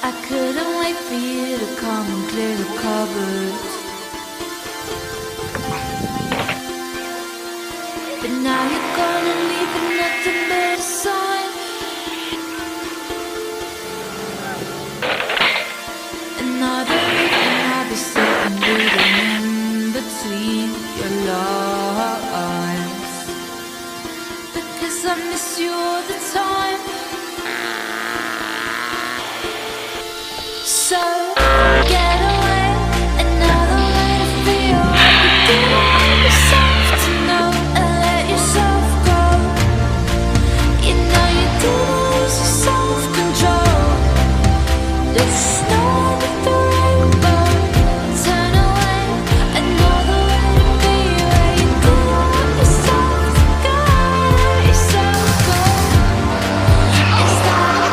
I couldn't wait for you to come and clear the cupboard. But now you're gone and leaving nothing but a sign. Another evening I'll be sitting reading in between your lines, because I miss you all the time. So get away, another way to feel like you did all yourself to know and let yourself go. You know you didn't lose your self-control. There's snow under the rainbow. Turn away, another way to be where you didn't want yourself to go. Let yourself go. Is that a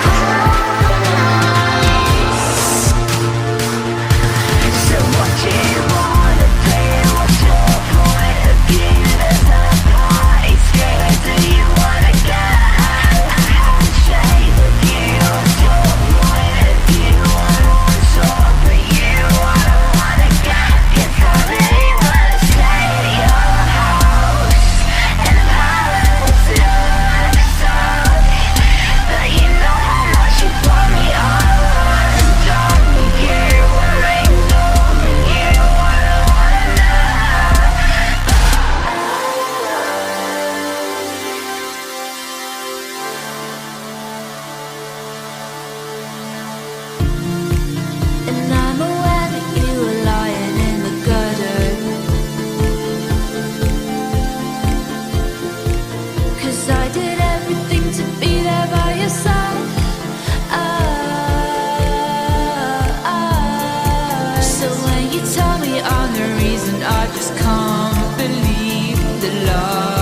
So what do you wanna do? What's your point of view? There's a party screaming, do you wanna get a handshake with you? What's your point of view? I wanna talk, but you don't wanna get. You probably wanna stay at your house in the palace in Luxor, but you know how much you want me all undone. You were ignored, you wanna know. And I'm aware that you were lying in the gutter, 'cause I did everything to be there by your side. So when you tell me I'm the reason, I just can't believe the lie.